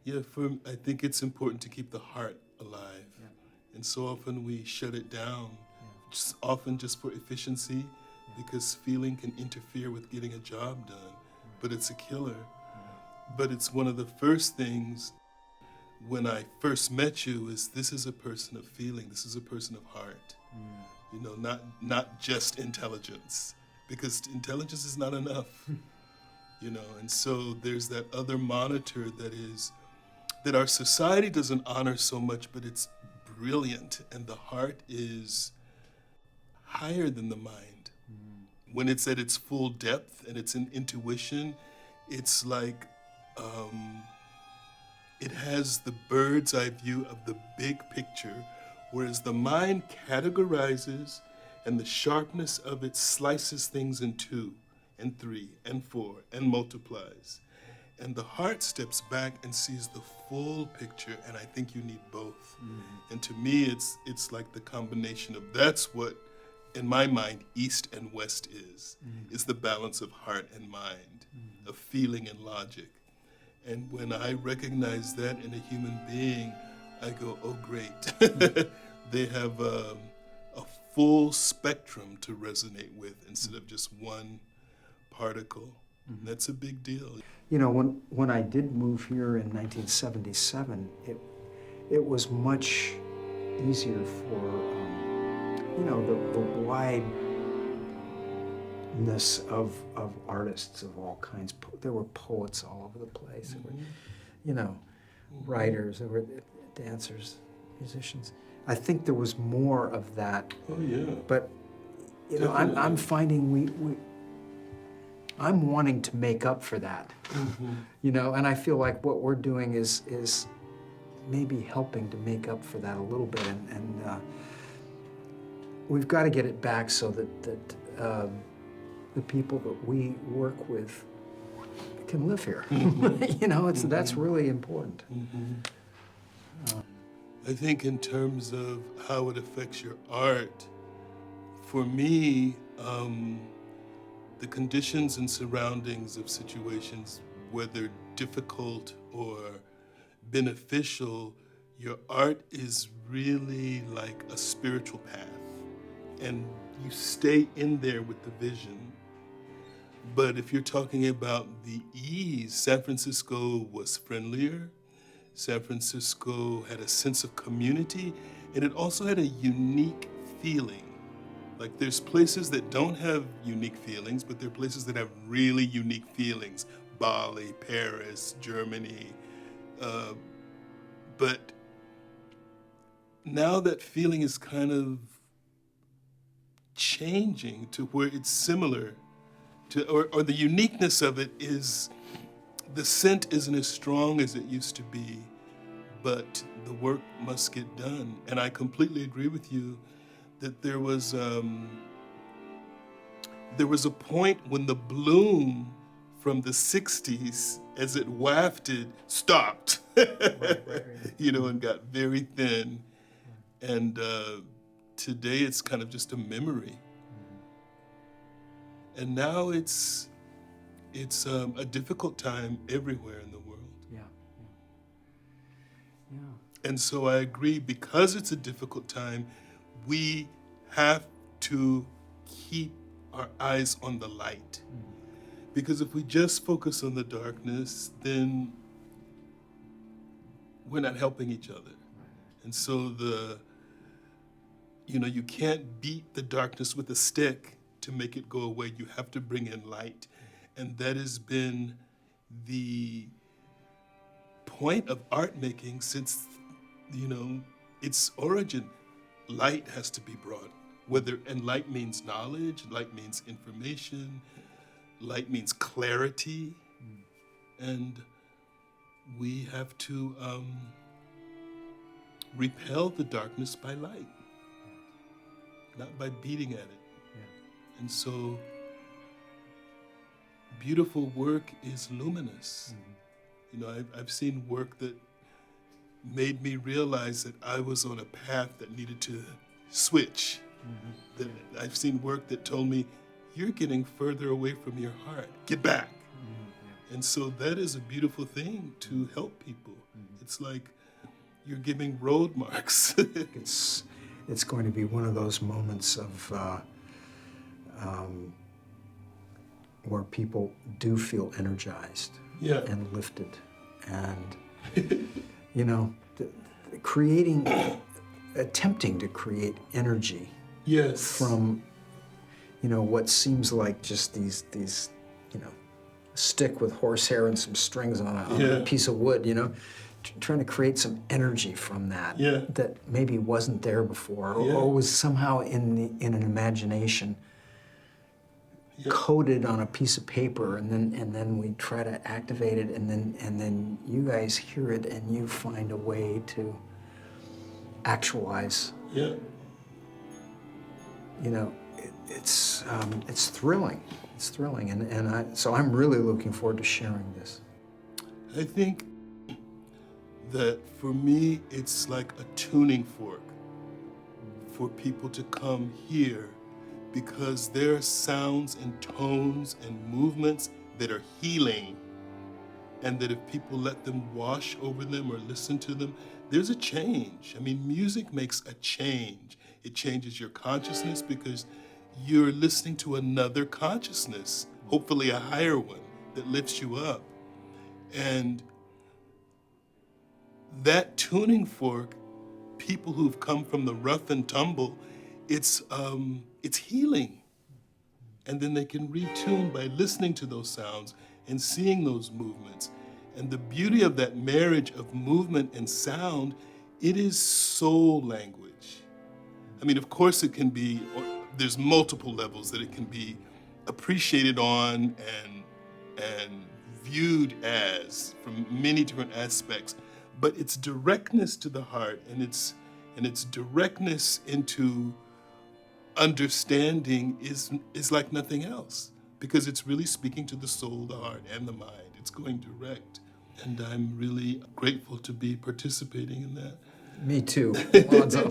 Yeah, I think it's important to keep the heart alive. Yeah. And so often we shut it down, often just for efficiency, because feeling can interfere with getting a job done, but it's a killer. But it's one of the first things when I first met you is this is a person of feeling, this is a person of heart. You know, not just intelligence, because intelligence is not enough. You know, and so there's that other monitor that our society doesn't honor so much, but it's brilliant, and the heart is higher than the mind. When it's at its full depth and it's in intuition, it's like it has the bird's eye view of the big picture, whereas the mind categorizes and the sharpness of it slices things in 2 and 3 and 4 and multiplies. And the heart steps back and sees the full picture, and I think you need both. And to me, it's like the combination of that's what, in my mind, East and West is the balance of heart and mind, of feeling and logic. And when I recognize that in a human being, I go, oh, great. They have a full spectrum to resonate with instead of just one particle. That's a big deal. You know, when I did move here in 1977, it was much easier for, you know, the wideness of artists of all kinds. There were poets all over the place. There were, you know, writers, there were dancers, musicians. I think there was more of that. Oh, yeah. But, you know, I'm finding I'm wanting to make up for that, you know, and I feel like what we're doing is maybe helping to make up for that a little bit, and we've got to get it back so that the people that we work with can live here. You know, that's really important. I think in terms of how it affects your art, for me, the conditions and surroundings of situations, whether difficult or beneficial, your art is really like a spiritual path. And you stay in there with the vision. But if you're talking about the ease, San Francisco was friendlier. San Francisco had a sense of community, and it also had a unique feeling. Like, there's places that don't have unique feelings, but there are places that have really unique feelings. Ballet, Paris, Germany. But now that feeling is kind of changing to where it's similar to, or the uniqueness of it is, the scent isn't as strong as it used to be, but the work must get done. And I completely agree with you that there was a point when the bloom from the 60s, as it wafted, stopped, right. You know, and got very thin. And today it's kind of just a memory. And now it's a difficult time everywhere in the world. Yeah. And so I agree, because it's a difficult time, we have to keep our eyes on the light. Because if we just focus on the darkness, then we're not helping each other. And so you can't beat the darkness with a stick to make it go away. You have to bring in light. And that has been the point of art making since, its origin. Light has to be brought. And light means knowledge, light means information, light means clarity. And we have to repel the darkness by light, not by beating at it. Yeah. And so beautiful work is luminous. I've seen work that made me realize that I was on a path that needed to switch. That I've seen work that told me, you're getting further away from your heart. Get back. And so that is a beautiful thing to help people. It's like you're giving road marks. It's going to be one of those moments of where people do feel energized and lifted, and you know, attempting to create energy from, you know, what seems like just these you know, a stick with horsehair and some strings on a piece of wood, you know, trying to create some energy from that that maybe wasn't there before, or was somehow in an imagination coded on a piece of paper, and then we try to activate it, and then you guys hear it and you find a way to actualize. Yeah. You know, it's thrilling. It's thrilling, so I'm really looking forward to sharing this. I think that for me, it's like a tuning fork for people to come here, because there are sounds and tones and movements that are healing, and that if people let them wash over them or listen to them, there's a change. I mean, music makes a change. It changes your consciousness because you're listening to another consciousness, hopefully a higher one that lifts you up. And that tuning fork, people who've come from the rough and tumble, it's healing. And then they can retune by listening to those sounds and seeing those movements. And the beauty of that marriage of movement and sound, it is soul language. I mean, of course it can be, there's multiple levels that it can be appreciated on and viewed as from many different aspects. But its directness to the heart and its directness into understanding is like nothing else, because it's really speaking to the soul, the heart, and the mind. It's going direct. And I'm really grateful to be participating in that. Me too, Alonzo.